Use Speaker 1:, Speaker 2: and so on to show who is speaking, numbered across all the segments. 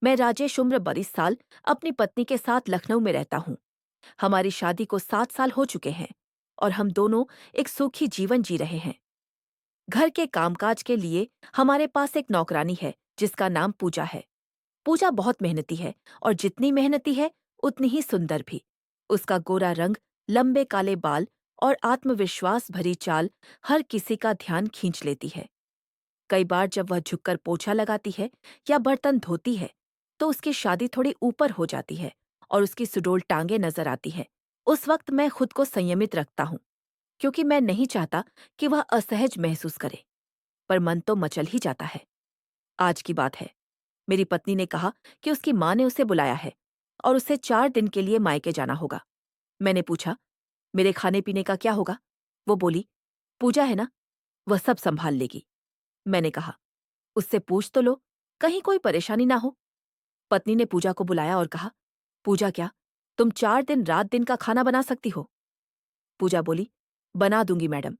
Speaker 1: मैं राजेश उम्र 22 साल अपनी पत्नी के साथ लखनऊ में रहता हूँ। हमारी शादी को 7 साल हो चुके हैं और हम दोनों एक सुखी जीवन जी रहे हैं। घर के कामकाज के लिए हमारे पास एक नौकरानी है जिसका नाम पूजा है। पूजा बहुत मेहनती है और जितनी मेहनती है उतनी ही सुंदर भी। उसका गोरा रंग, लंबे काले बाल और आत्मविश्वास भरी चाल हर किसी का ध्यान खींच लेती है। कई बार जब वह झुककर पोछा लगाती है या बर्तन धोती है तो उसकी शादी थोड़ी ऊपर हो जाती है और उसकी सुडौल टांगे नजर आती है। उस वक्त मैं खुद को संयमित रखता हूँ क्योंकि मैं नहीं चाहता कि वह असहज महसूस करे, पर मन तो मचल ही जाता है। आज की बात है, मेरी पत्नी ने कहा कि उसकी माँ ने उसे बुलाया है और उसे 4 दिन के लिए मायके जाना होगा। मैंने पूछा, मेरे खाने पीने का क्या होगा? वो बोली, पूजा है ना, वह सब संभाल लेगी। मैंने कहा, उससे पूछ तो लो, कहीं कोई परेशानी ना हो। पत्नी ने पूजा को बुलाया और कहा, पूजा क्या, तुम 4 दिन रात दिन का खाना बना सकती हो? पूजा बोली, बना दूंगी मैडम,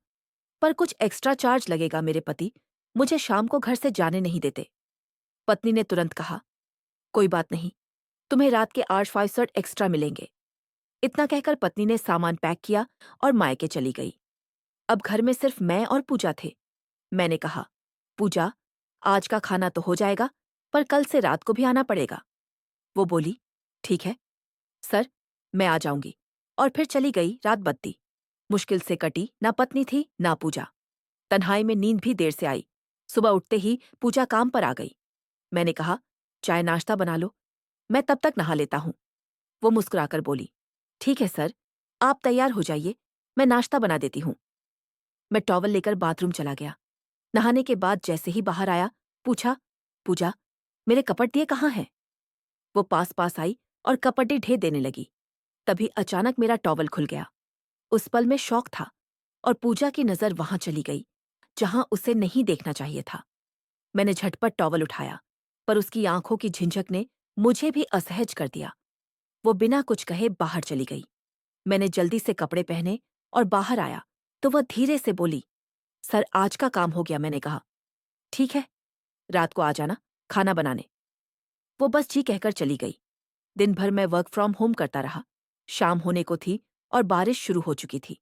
Speaker 1: पर कुछ एक्स्ट्रा चार्ज लगेगा। मेरे पति मुझे शाम को घर से जाने नहीं देते। पत्नी ने तुरंत कहा, कोई बात नहीं, तुम्हें रात के 8-5 एक्स्ट्रा मिलेंगे। इतना कहकर पत्नी ने सामान पैक किया और मायके चली गई। अब घर में सिर्फ मैं और पूजा थे। मैंने कहा, पूजा, आज का खाना तो हो जाएगा, पर कल से रात को भी आना पड़ेगा। वो बोली, ठीक है सर, मैं आ जाऊंगी। और फिर चली गई। रात बत्ती मुश्किल से कटी। ना पत्नी थी ना पूजा। तन्हाई में नींद भी देर से आई। सुबह उठते ही पूजा काम पर आ गई। मैंने कहा, चाय नाश्ता बना लो, मैं तब तक नहा लेता हूँ। वो मुस्कुराकर बोली, ठीक है सर, आप तैयार हो जाइए, मैं नाश्ता बना देती हूँ। मैं टॉवल लेकर बाथरूम चला गया। नहाने के बाद जैसे ही बाहर आया, पूछा, पूजा, मेरे कपड़े कहाँ हैं? वो पास पास आई और कपड़े ढेर देने लगी। तभी अचानक मेरा टॉवल खुल गया। उस पल में शौक था और पूजा की नजर वहां चली गई जहां उसे नहीं देखना चाहिए था। मैंने झटपट टॉवल उठाया, पर उसकी आंखों की झिंझक ने मुझे भी असहज कर दिया। वो बिना कुछ कहे बाहर चली गई। मैंने जल्दी से कपड़े पहने और बाहर आया तो वह धीरे से बोली, सर, आज का काम हो गया। मैंने कहा, ठीक है, रात को आ जाना खाना बनाने। वो बस जी कहकर चली गई। दिन भर मैं वर्क फ्रॉम होम करता रहा। शाम होने को थी और बारिश शुरू हो चुकी थी।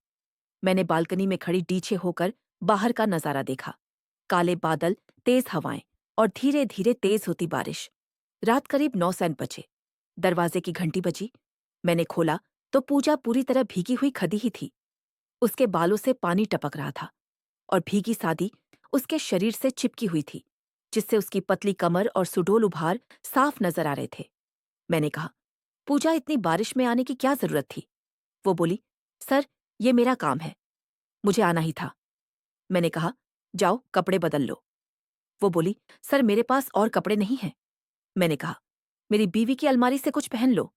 Speaker 1: मैंने बालकनी में खड़ी डीछे होकर बाहर का नजारा देखा। काले बादल, तेज हवाएं और धीरे धीरे तेज होती बारिश। रात करीब 9 बजे। दरवाजे की घंटी बजी। मैंने खोला तो पूजा पूरी तरह भीगी हुई खड़ी ही थी। उसके बालों से पानी टपक रहा था और भीगी सादी उसके शरीर से चिपकी हुई थी, जिससे उसकी पतली कमर और सुडौल उभार साफ नजर आ रहे थे। मैंने कहा, पूजा, इतनी बारिश में आने की क्या जरूरत थी? वो बोली, सर, ये मेरा काम है, मुझे आना ही था। मैंने कहा, जाओ कपड़े बदल लो। वो बोली, सर, मेरे पास और कपड़े नहीं हैं। मैंने कहा, मेरी बीवी की अलमारी से कुछ पहन लो।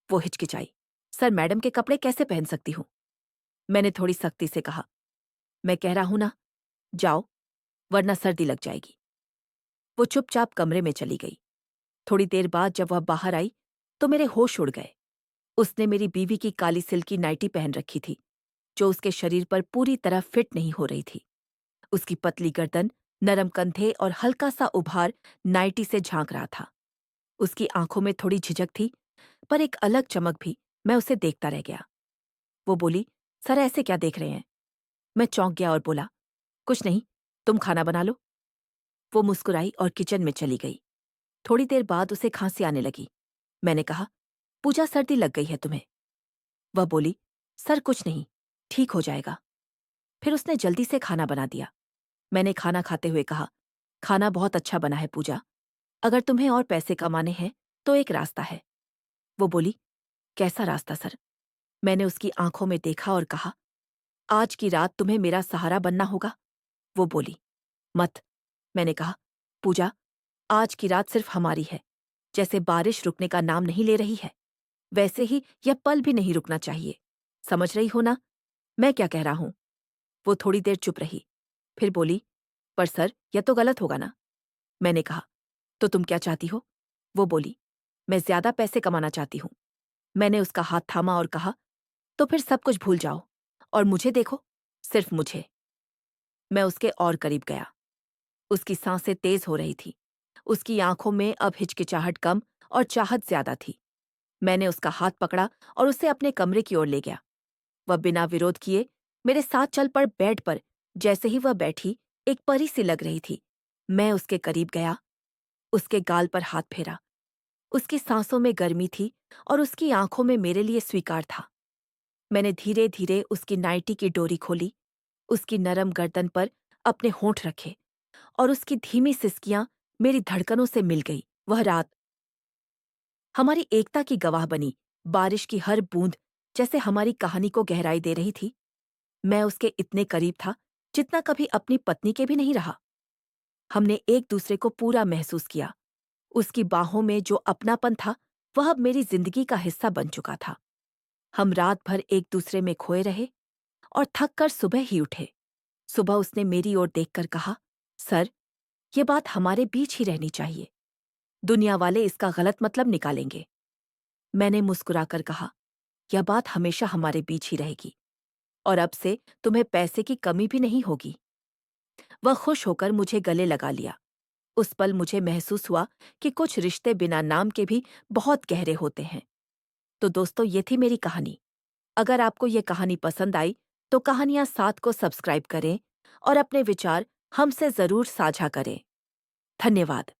Speaker 1: वो हिचकिचाई, सर, मैडम के कपड़े कैसे पहन सकती हूँ? मैंने थोड़ी सख्ती से कहा, मैं कह रहा हूं ना, जाओ, वरना सर्दी लग जाएगी। वो चुपचाप कमरे में चली गई। थोड़ी देर बाद जब वह बाहर आई तो मेरे होश उड़ गए। उसने मेरी बीवी की काली सिल्क की नाइटी पहन रखी थी, जो उसके शरीर पर पूरी तरह फिट नहीं हो रही थी। उसकी पतली गर्दन, नरम कंधे और हल्का सा उभार नाइटी से झांक रहा था। उसकी आंखों में थोड़ी झिझक थी, पर एक अलग चमक भी। मैं उसे देखता रह गया। वो बोली, सर, ऐसे क्या देख रहे हैं? मैं चौंक गया और बोला, कुछ नहीं, तुम खाना बना लो। वो मुस्कुराई और किचन में चली गई। थोड़ी देर बाद उसे खांसी आने लगी। मैंने कहा, पूजा, सर्दी लग गई है तुम्हें? वह बोली, सर, कुछ नहीं, ठीक हो जाएगा। फिर उसने जल्दी से खाना बना दिया। मैंने खाना खाते हुए कहा, खाना बहुत अच्छा बना है पूजा। अगर तुम्हें और पैसे कमाने हैं तो एक रास्ता है। वो बोली, कैसा रास्ता सर? मैंने उसकी आंखों में देखा और कहा, आज की रात तुम्हें मेरा सहारा बनना होगा। वो बोली, मत। मैंने कहा, पूजा, आज की रात सिर्फ हमारी है। जैसे बारिश रुकने का नाम नहीं ले रही है, वैसे ही यह पल भी नहीं रुकना चाहिए। समझ रही हो ना मैं क्या कह रहा हूं? वो थोड़ी देर चुप रही, फिर बोली, पर सर, यह तो गलत होगा ना? मैंने कहा, तो तुम क्या चाहती हो? वो बोली, मैं ज्यादा पैसे कमाना चाहती हूँ। मैंने उसका हाथ थामा और कहा, तो फिर सब कुछ भूल जाओ और मुझे देखो, सिर्फ मुझे। मैं उसके और करीब गया। उसकी सांसें तेज हो रही थी। उसकी आंखों में अब हिचकिचाहट कम और चाहत ज्यादा थी। मैंने उसका हाथ पकड़ा और उसे अपने कमरे की ओर ले गया। वह बिना विरोध किए मेरे साथ चल पड़ बेड पर। जैसे ही वह बैठी, एक परी सी लग रही थी। मैं उसके करीब गया, उसके गाल पर हाथ फेरा। उसकी सांसों में गर्मी थी और उसकी आंखों में मेरे लिए स्वीकार था। मैंने धीरे धीरे उसकी नाइटी की डोरी खोली, उसकी नरम गर्दन पर अपने होंठ रखे और उसकी धीमी सिसकियां मेरी धड़कनों से मिल गई। वह रात हमारी एकता की गवाह बनी। बारिश की हर बूंद जैसे हमारी कहानी को गहराई दे रही थी। मैं उसके इतने करीब था जितना कभी अपनी पत्नी के भी नहीं रहा। हमने एक दूसरे को पूरा महसूस किया। उसकी बाहों में जो अपनापन था, वह अब मेरी जिंदगी का हिस्सा बन चुका था। हम रात भर एक दूसरे में खोए रहे और थक कर सुबह ही उठे। सुबह उसने मेरी ओर देखकर कहा, सर, ये बात हमारे बीच ही रहनी चाहिए। दुनिया वाले इसका गलत मतलब निकालेंगे। मैंने मुस्कुराकर कहा, यह बात हमेशा हमारे बीच ही रहेगी और अब से तुम्हें पैसे की कमी भी नहीं होगी। वह खुश होकर मुझे गले लगा लिया। उस पल मुझे महसूस हुआ कि कुछ रिश्ते बिना नाम के भी बहुत गहरे होते हैं। तो दोस्तों, ये थी मेरी कहानी। अगर आपको ये कहानी पसंद आई, तो कहानियाँ साथ को सब्सक्राइब करें और अपने विचार हमसे ज़रूर साझा करें। धन्यवाद।